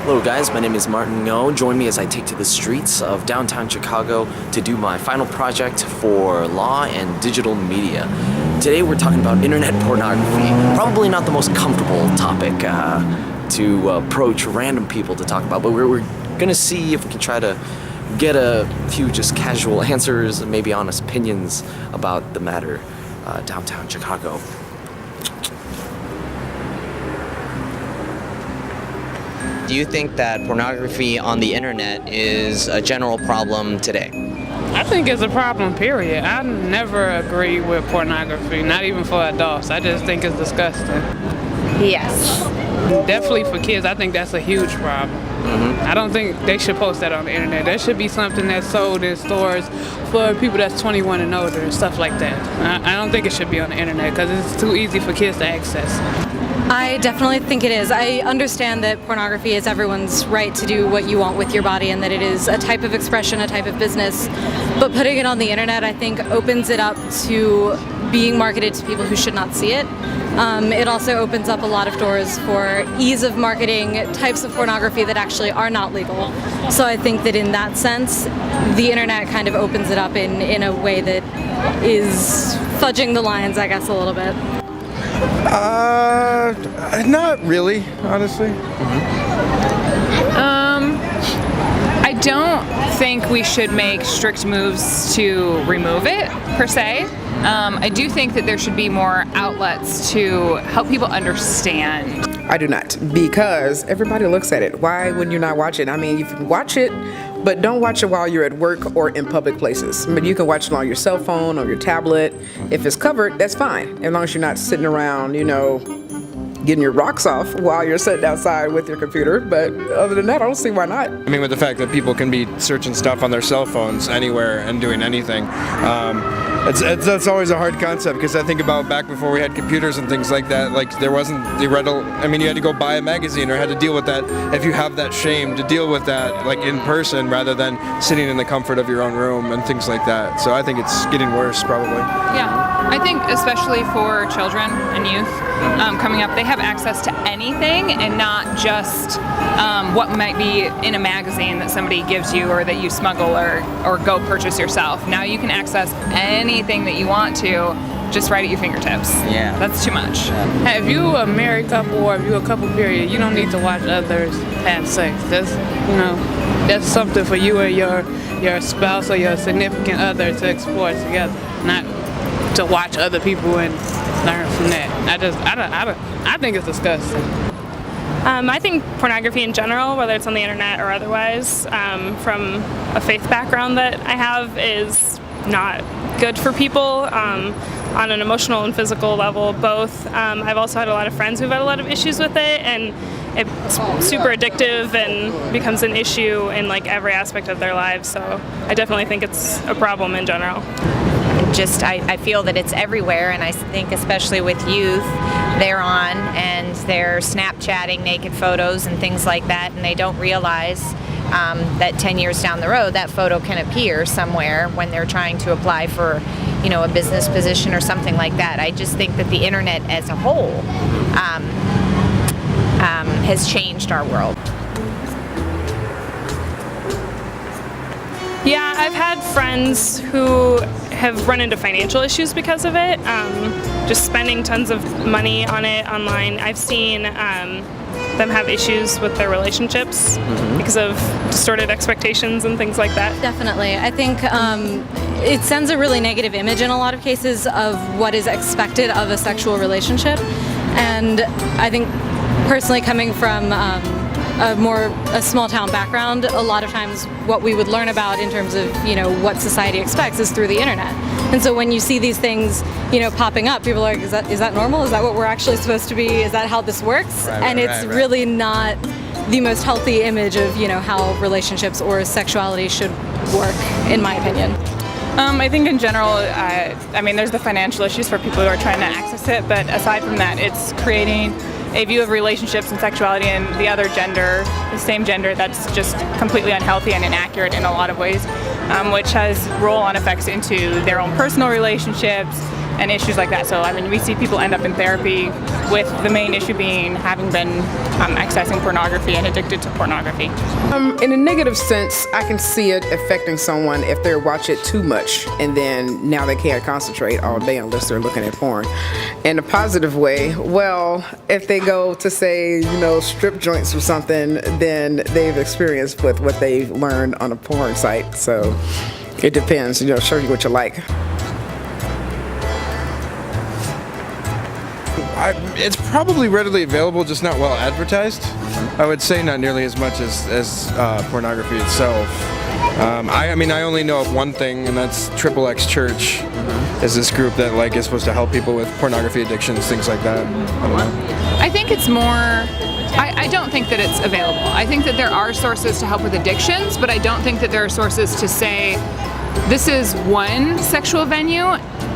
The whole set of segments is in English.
Hello guys, my name is Martin Ngo. Join me as I take to the streets of downtown Chicago to do my final project for law and digital media. Today we're talking about internet pornography. Probably not the most comfortable topic to approach random people to talk about, but we're gonna see if we can try to get a few just casual answers and maybe honest opinions about the matter downtown Chicago. Do you think that pornography on the internet is a general problem today? I think it's a problem, period. I never agree with pornography, not even for adults. I just think it's disgusting. Yes. Definitely for kids, I think that's a huge problem. I don't think they should post that on the internet. That should be something that's sold in stores for people that's 21 and older and stuff like that. I don't think it should be on the internet because it's too easy for kids to access. I definitely think it is. I understand that pornography is everyone's right to do what you want with your body and that it is a type of expression, a type of business. But putting it on the internet, I think, opens it up to being marketed to people who should not see it. It also opens up a lot of doors for ease of marketing types of pornography that actually are not legal. So I think that in that sense, the internet kind of opens it up in a way that is fudging the lines, I guess, a little bit. Not really, honestly. I don't think we should make strict moves to remove it, per se. I do think that there should be more outlets to help people understand. I do not, because everybody looks at it. Why would you not watch it? I mean, you can watch it, but don't watch it while you're at work or in public places. But you can watch it on your cell phone or your tablet. If it's covered, that's fine, as long as you're not sitting around, getting your rocks off while you're sitting outside with your computer. But other than that, I don't see why not. I mean, with the fact that people can be searching stuff on their cell phones anywhere and doing anything, that's always a hard concept, because I think about back before we had computers and things like that, like there wasn't the you had to go buy a magazine or had to deal with that. If you have that shame to deal with that, like in person, rather than sitting in the comfort of your own room and things like that. So I think it's getting worse, probably. Yeah, I think especially for children and youth coming up, they have access to anything and not just what might be in a magazine that somebody gives you or that you smuggle or go purchase yourself. Now you can access anything that you want to just right at your fingertips. Yeah. That's too much. If you a married couple or if you a couple period, you don't need to watch others have sex. That's something for you and your spouse or your significant other to explore together, not to watch other people and learn from that. I think it's disgusting. I think pornography in general, whether it's on the internet or otherwise, from a faith background that I have, is not good for people on an emotional and physical level, both. I've also had a lot of friends who've had a lot of issues with it, and it's super addictive and becomes an issue in like every aspect of their lives. So I definitely think it's a problem in general. I feel that it's everywhere, and I think especially with youth, they're on and they're Snapchatting naked photos and things like that, and they don't realize that 10 years down the road that photo can appear somewhere when they're trying to apply for a business position or something like that. I just think that the internet as a whole has changed our world. Yeah, I've had friends who have run into financial issues because of it, just spending tons of money on it online. I've seen them have issues with their relationships because of distorted expectations and things like that. Definitely. I think it sends a really negative image in a lot of cases of what is expected of a sexual relationship. And I think personally, coming from a small town background, a lot of times what we would learn about in terms of what society expects is through the internet. And so when you see these things popping up, people are like, is that normal? Is that what we're actually supposed to be? Is that how this works? And it's really not the most healthy image of how relationships or sexuality should work, in my opinion. I think in general, there's the financial issues for people who are trying to access it, but aside from that, it's creating a view of relationships and sexuality and the other gender, the same gender, that's just completely unhealthy and inaccurate in a lot of ways, which has roll-on effects into their own personal relationships, and issues like that. So I mean, we see people end up in therapy with the main issue being having been accessing pornography and addicted to pornography. In a negative sense, I can see it affecting someone if they watch it too much, and then now they can't concentrate all day unless they're looking at porn. In a positive way, well, if they go to say, strip joints or something, then they've experienced with what they've learned on a porn site. So it depends, show you what you like. It's probably readily available, just not well advertised. I would say not nearly as much as pornography itself. I only know of one thing, and that's XXX Church. Is this group that is supposed to help people with pornography addictions, things like that. I don't know. I think it's more, I don't think that it's available. I think that there are sources to help with addictions, but I don't think that there are sources to say this is one sexual venue,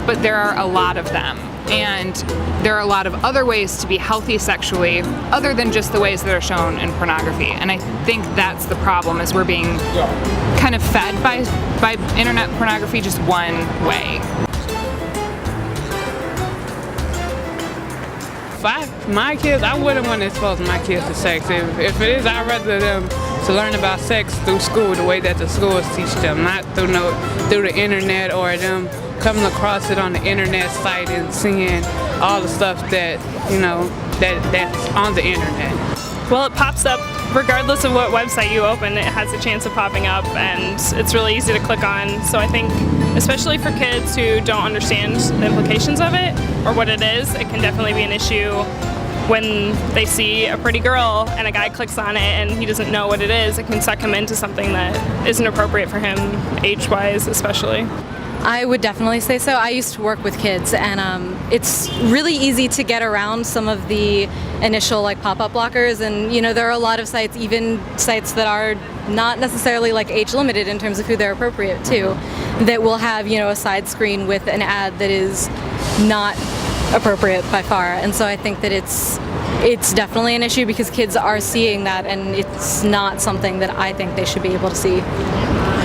but there are a lot of them. And there are a lot of other ways to be healthy sexually other than just the ways that are shown in pornography. And I think that's the problem, is we're being kind of fed by internet pornography just one way. My kids, I wouldn't want to expose my kids to sex. If it is, I'd rather them to learn about sex through school, the way that the schools teach them, not through the internet, or them coming across it on the internet site and seeing all the stuff that that's on the internet. Well, it pops up regardless of what website you open. It has a chance of popping up, and it's really easy to click on. So I think, especially for kids who don't understand the implications of it or what it is, it can definitely be an issue when they see a pretty girl and a guy clicks on it and he doesn't know what it is. It can suck him into something that isn't appropriate for him, age-wise especially. I would definitely say so. I used to work with kids, and it's really easy to get around some of the initial pop-up blockers. And there are a lot of sites, even sites that are not necessarily age limited in terms of who they're appropriate to, that will have a side screen with an ad that is not appropriate by far. And so I think that it's definitely an issue because kids are seeing that, and it's not something that I think they should be able to see.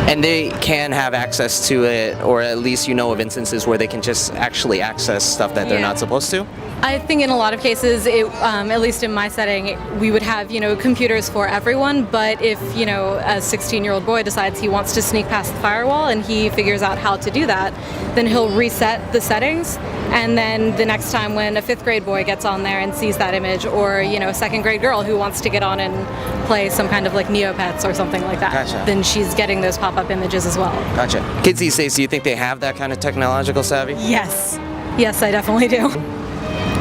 And they can have access to it, or at least of instances where they can just actually access stuff that they're not supposed to? I think in a lot of cases, at least in my setting, we would have, computers for everyone, but if, a 16-year-old boy decides he wants to sneak past the firewall and he figures out how to do that, then he'll reset the settings, and then the next time when a 5th grade boy gets on there and sees that image, or, a 2nd grade girl who wants to get on and play some kind of Neopets or something like that, Gotcha. Then she's getting those pop-up images as well. Gotcha. Kids these days, do you think they have that kind of technological savvy? Yes. Yes, I definitely do.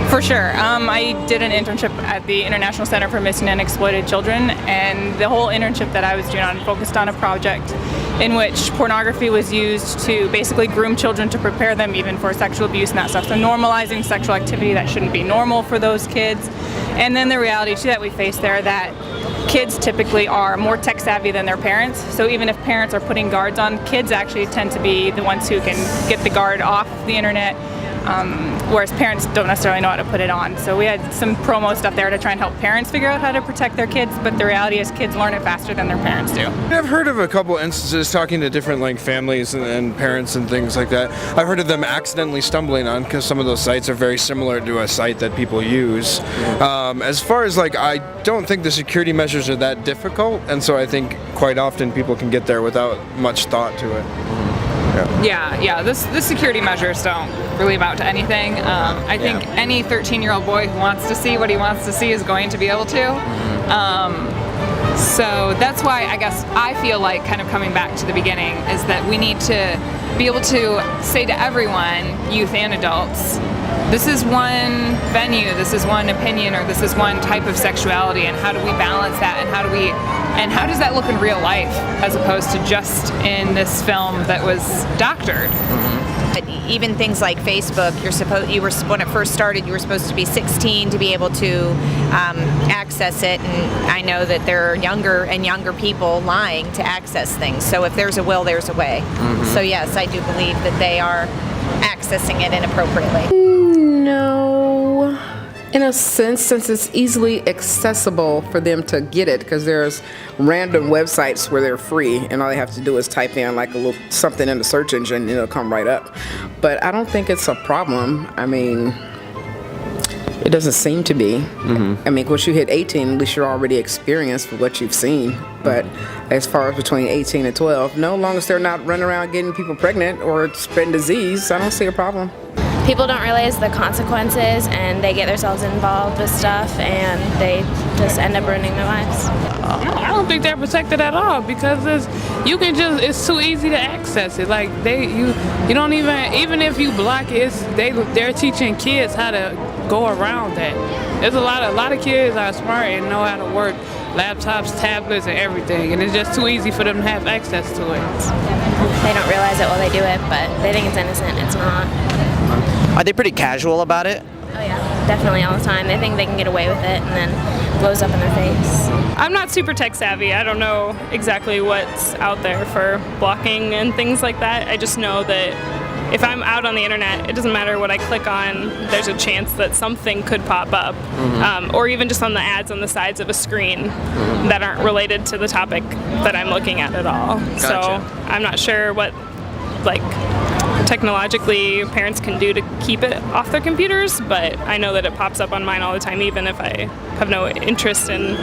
For sure. I did an internship at the International Center for Missing and Exploited Children, and the whole internship that I was doing focused on a project in which pornography was used to basically groom children to prepare them even for sexual abuse and that stuff. So normalizing sexual activity that shouldn't be normal for those kids. And then the reality too that we face there, that kids typically are more tech savvy than their parents. So even if parents are putting guards on, kids actually tend to be the ones who can get the guard off the internet. Whereas parents don't necessarily know how to put it on. So we had some promo stuff there to try and help parents figure out how to protect their kids, but the reality is kids learn it faster than their parents do. I've heard of a couple instances talking to different families and parents and things like that. I've heard of them accidentally stumbling on, because some of those sites are very similar to a site that people use. As far as I don't think the security measures are that difficult, and so I think quite often people can get there without much thought to it. Yeah. The security measures don't really amount to anything. I think any 13-year-old boy who wants to see what he wants to see is going to be able to. So that's why I guess I feel like, kind of coming back to the beginning, is that we need to be able to say to everyone, youth and adults, this is one venue, this is one opinion, or this is one type of sexuality, and how do we balance that, and how does that look in real life as opposed to just in this film that was doctored? Even things like Facebook, when it first started, you were supposed to be 16 to be able to access it, and I know that there are younger and younger people lying to access things. So if there's a will, there's a way. So yes, I do believe that they are accessing it inappropriately. No, In a sense, since it's easily accessible for them to get it, because there's random websites where they're free, and all they have to do is type in like a little something in the search engine, and it'll come right up. But I don't think it's a problem. I mean, it doesn't seem to be. I mean, once you hit 18, at least you're already experienced with what you've seen. But as far as between 18 and 12, no, as long as they're not running around getting people pregnant or spreading disease, I don't see a problem. People don't realize the consequences, and they get themselves involved with stuff, and they just end up ruining their lives. I don't think they're protected at all, because it's too easy to access it. Like you don't even if you block it, they're teaching kids how to go around that. There's a lot of kids are smart and know how to work laptops, tablets, and everything, and it's just too easy for them to have access to it. They don't realize it while they do it, but they think it's innocent. It's not. Are they pretty casual about it? Oh yeah, definitely all the time. They think they can get away with it, and then blows up in their face. I'm not super tech savvy. I don't know exactly what's out there for blocking and things like that. I just know that if I'm out on the internet, it doesn't matter what I click on, there's a chance that something could pop up. Or even just on the ads on the sides of a screen that aren't related to the topic that I'm looking at all. Gotcha. So I'm not sure what, like, technologically parents can do to keep it off their computers, but I know that it pops up on mine all the time, even if I have no interest in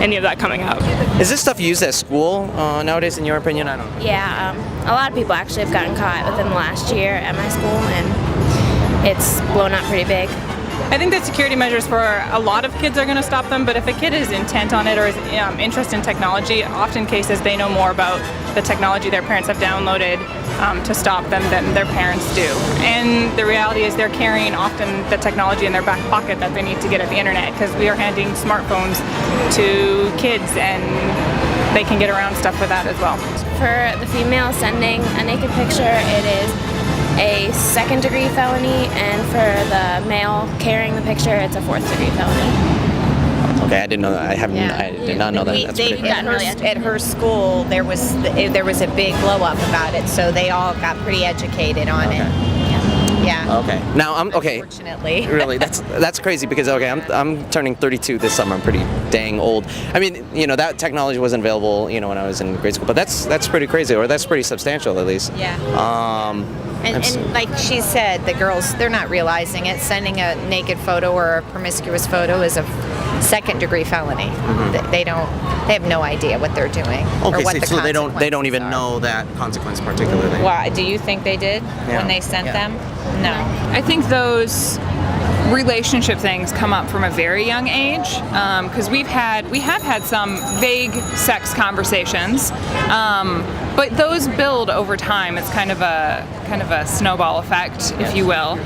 any of that coming up. Is this stuff used at school nowadays, in your opinion? I don't know. Yeah, a lot of people actually have gotten caught within the last year at my school, and it's blown up pretty big. I think that security measures for a lot of kids are going to stop them, but if a kid is intent on it or is interested in technology, often cases they know more about the technology their parents have downloaded to stop them than their parents do. And the reality is they're carrying often the technology in their back pocket that they need to get at the internet, because we are handing smartphones to kids and they can get around stuff with that as well. For the female sending a naked picture, it is a second-degree felony, and for the male carrying the picture, it's a fourth-degree felony. Okay, I didn't know that. I did not know that. That's pretty cool. At her school, there was a big blow up about it, so they all got pretty educated on it. Yeah. Okay. Now I'm okay. Unfortunately. Really, that's crazy, because I'm turning 32 this summer. I'm pretty dang old. I mean, that technology wasn't available, when I was in grade school. But that's pretty crazy, or that's pretty substantial at least. Yeah. And like she said, the girls, they're not realizing it. Sending a naked photo or a promiscuous photo is a second-degree felony. They have no idea what they're doing or what the so they don't even are. know that consequence particularly. Why? Do you think they did when they sent them? No. I think those relationship things come up from a very young age, because we have had some vague sex conversations, but those build over time. It's kind of a snowball effect, if you will.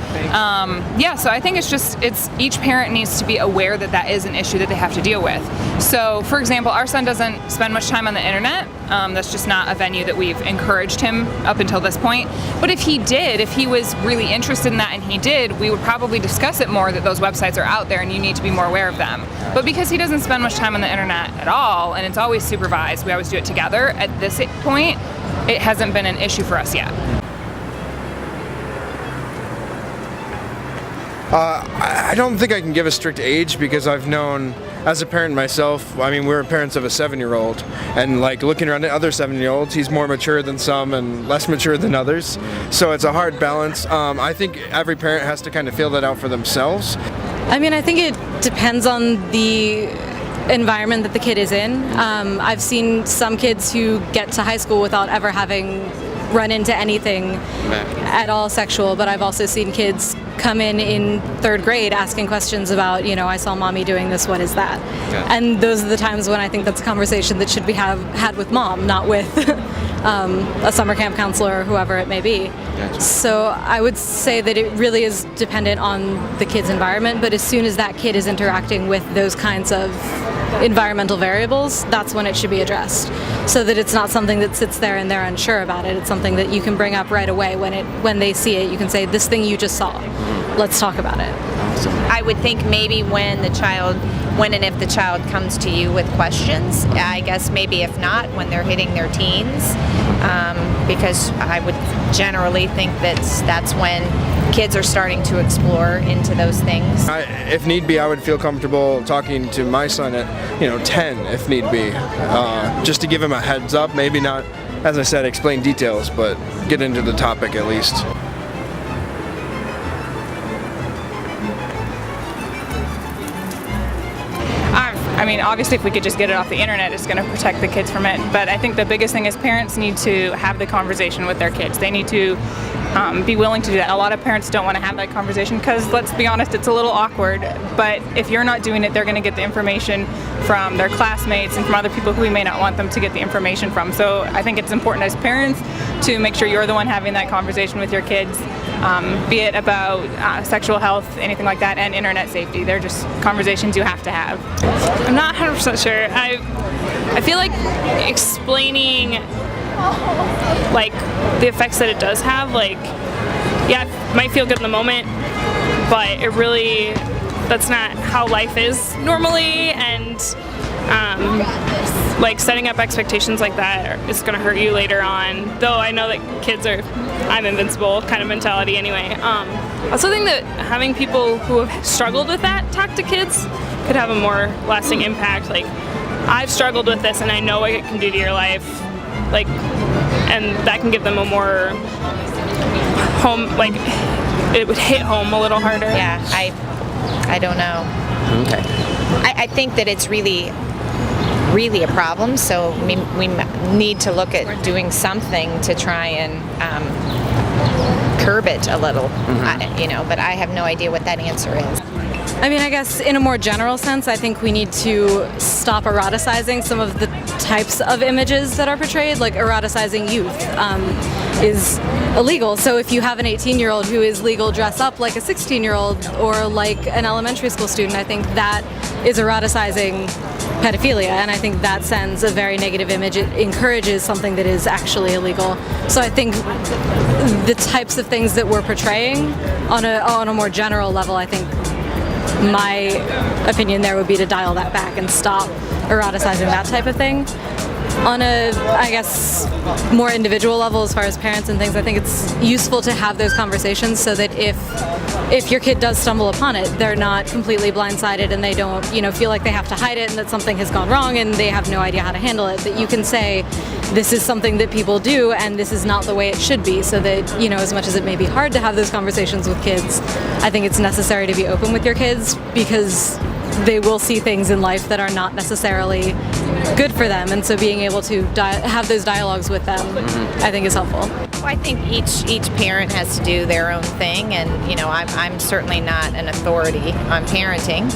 So I think it's each parent needs to be aware that is an issue that they have to deal with. So, for example, our son doesn't spend much time on the internet. That's just not a venue that we've encouraged him up until this point. But if he was really interested in that and he did, we would probably discuss it more, that those websites are out there and you need to be more aware of them. But because he doesn't spend much time on the internet at all, and it's always supervised, we always do it together, at this point, it hasn't been an issue for us yet. I don't think I can give a strict age, because I've known, as a parent myself, I mean, we're parents of a 7-year-old, and like looking around at other 7-year-olds, he's more mature than some and less mature than others. So it's a hard balance. I think every parent has to kind of feel that out for themselves. I mean, I think it depends on the environment that the kid is in. I've seen some kids who get to high school without ever having run into anything at all sexual, but I've also seen kids come in third grade asking questions about, I saw mommy doing this, what is that? Okay. And those are the times when I think that's a conversation that should be had with mom, not with a summer camp counselor or whoever it may be. Gotcha. So I would say that it really is dependent on the kid's environment, but as soon as that kid is interacting with those kinds of environmental variables, that's when it should be addressed, so that it's not something that sits there and they're unsure about it. It's something that you can bring up right away when they see it. You can say, this thing you just saw, let's talk about it. I would think maybe when and if the child comes to you with questions, I guess maybe if not, when they're hitting their teens, because I would generally think that's when kids are starting to explore into those things. If need be, I would feel comfortable talking to my son at 10 if need be, just to give him a heads up, maybe not, as I said, explain details, but get into the topic at least. I mean, obviously, if we could just get it off the internet, it's going to protect the kids from it. But I think the biggest thing is parents need to have the conversation with their kids. They need to be willing to do that. A lot of parents don't want to have that conversation because, let's be honest, it's a little awkward. But if you're not doing it, they're going to get the information from their classmates and from other people who we may not want them to get the information from. So I think it's important as parents to make sure you're the one having that conversation with your kids, be it about sexual health, anything like that, and internet safety. They're just conversations you have to have. I'm not 100% sure. I feel like explaining like the effects that it does have, like, yeah, it might feel good in the moment, but it really, that's not how life is normally, and like setting up expectations like that is going to hurt you later on. Though I know that kids are, I'm invincible kind of mentality anyway. I also think that having people who have struggled with that talk to kids could have a more lasting impact. Like, I've struggled with this and I know what it can do to your life, like, and that can give them a more home, like, it would hit home a little harder. Yeah, I don't know. Okay. I think that it's really a problem, so we need to look at doing something to try and curb it a little, but I have no idea what that answer is. I mean, I guess in a more general sense, I think we need to stop eroticizing some of the types of images that are portrayed. Like, eroticizing youth is illegal. So if you have an 18-year-old who is legal dress up like a 16-year-old or like an elementary school student, I think that is eroticizing pedophilia, and I think that sends a very negative image. It encourages something that is actually illegal. So I think the types of things that we're portraying on a more general level, I think my opinion there would be to dial that back and stop eroticizing that type of thing. On a, I guess, more individual level, as far as parents and things, I think it's useful to have those conversations so that if your kid does stumble upon it, they're not completely blindsided and they don't, feel like they have to hide it and that something has gone wrong and they have no idea how to handle it. That you can say, this is something that people do and this is not the way it should be, so that, as much as it may be hard to have those conversations with kids, I think it's necessary to be open with your kids because they will see things in life that are not necessarily good for them, and so being able to have those dialogues with them, I think is helpful. Well, I think each parent has to do their own thing, and I'm certainly not an authority on parenting.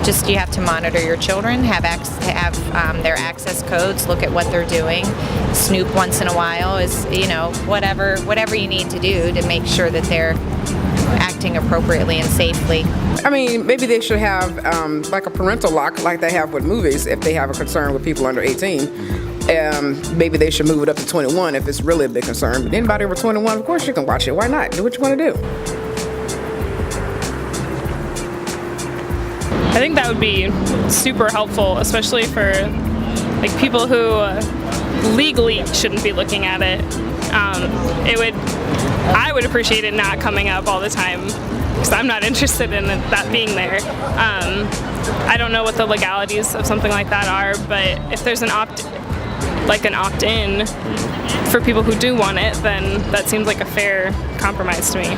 Just you have to monitor your children, have their access codes, look at what they're doing, snoop once in a while, is whatever you need to do to make sure that they're acting appropriately and safely. I mean, maybe they should have like a parental lock like they have with movies if they have a concern with people under 18. Maybe they should move it up to 21 if it's really a big concern. But anybody over 21, of course you can watch it. Why not? Do what you want to do. I think that would be super helpful, especially for like people who legally shouldn't be looking at it. I would appreciate it not coming up all the time because I'm not interested in that being there. I don't know what the legalities of something like that are, but if there's an opt-in for people who do want it, then that seems like a fair compromise to me.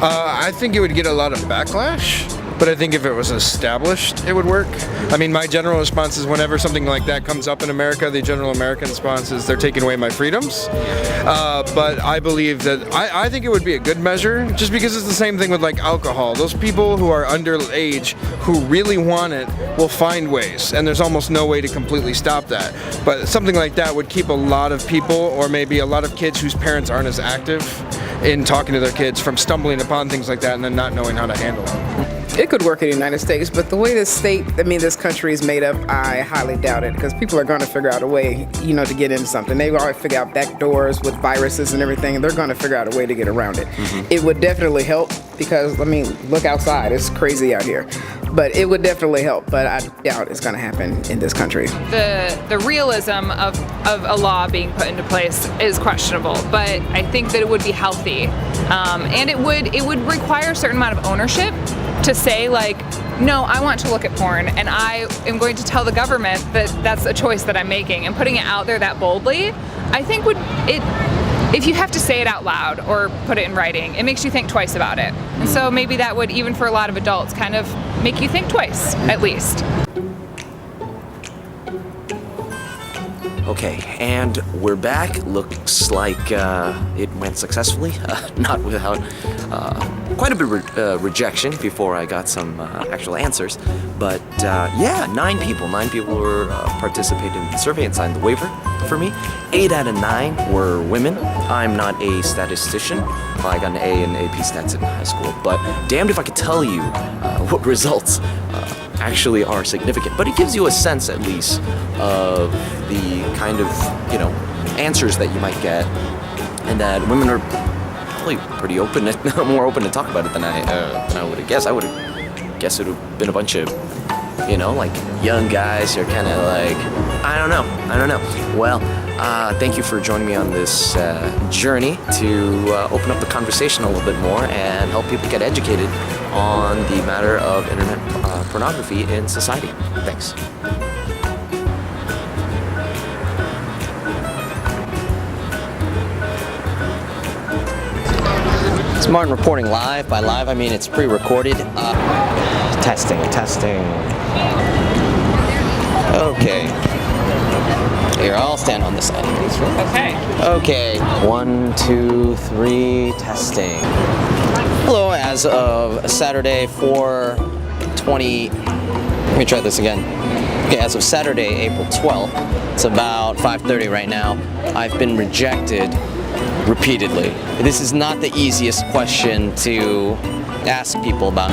I think it would get a lot of backlash, but I think if it was established, it would work. I mean, my general response is whenever something like that comes up in America, the general American response is they're taking away my freedoms. But I believe that, I think it would be a good measure, just because it's the same thing with like alcohol. Those people who are underage, who really want it, will find ways, and there's almost no way to completely stop that. But something like that would keep a lot of people, or maybe a lot of kids whose parents aren't as active in talking to their kids, from stumbling upon things like that and then not knowing how to handle it. It could work in the United States, but the way this country is made up, I highly doubt it, because people are going to figure out a way, to get into something. They always figure out back doors with viruses and everything, and they're going to figure out a way to get around it. It would definitely help, because, look outside. It's crazy out here. But it would definitely help, but I doubt it's going to happen in this country. The realism of a law being put into place is questionable, but I think that it would be healthy, and it would require a certain amount of ownership to say, like, no, I want to look at porn, and I am going to tell the government that that's a choice that I'm making, and putting it out there that boldly, I think if you have to say it out loud or put it in writing, it makes you think twice about it. And so maybe that would, even for a lot of adults, kind of make you think twice, at least. Okay, and we're back. Looks like it went successfully, not without quite a bit of rejection before I got some actual answers. But yeah, 9 people were participated in the survey and signed the waiver for me. 8 out of 9 were women. I'm not a statistician. I got an A in AP Stats in high school, but damned if I could tell you what results actually are significant. But it gives you a sense, at least, of the kind of, answers that you might get, and that women are probably pretty open, more open to talk about it than I would have guessed. I would have guessed it would have been a bunch of, like young guys who are kind of like, I don't know. Well, thank you for joining me on this journey to open up the conversation a little bit more and help people get educated on the matter of internet pornography in society. Thanks. It's Martin reporting live. By live, I mean it's pre-recorded. Testing. Okay. Here, I'll stand on this side. Okay. 1, 2, 3, testing. Hello, as of Saturday, 4/20. Let me try this again. Okay, as of Saturday, April 12th, it's about 5:30 right now. I've been rejected repeatedly. This is not the easiest question to ask people about.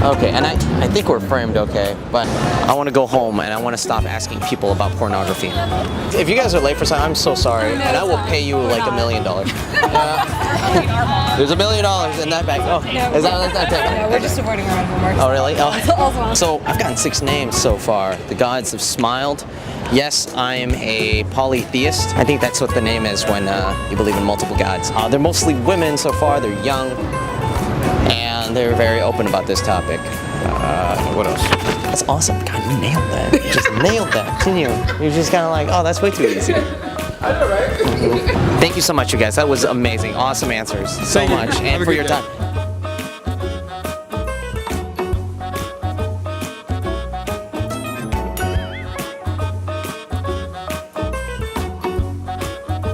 Okay, and I think we're framed okay, but I want to go home and I want to stop asking people about pornography. If you guys are late for something, I'm so sorry, and I will pay you like $1 million. There's $1 million in that bag. Oh, is that No, we're just avoiding our own homework. Oh, really? Oh. So I've gotten 6 names so far. The gods have smiled. Yes, I am a polytheist. I think that's what the name is when you believe in multiple gods. They're mostly women so far. They're young, and they're very open about this topic. What else? That's awesome. God, you nailed that. You just nailed that, didn't you? You're just kind of like, oh, that's way too easy. I know, right? Thank you so much, you guys. That was amazing. Awesome answers. So much. And for your time.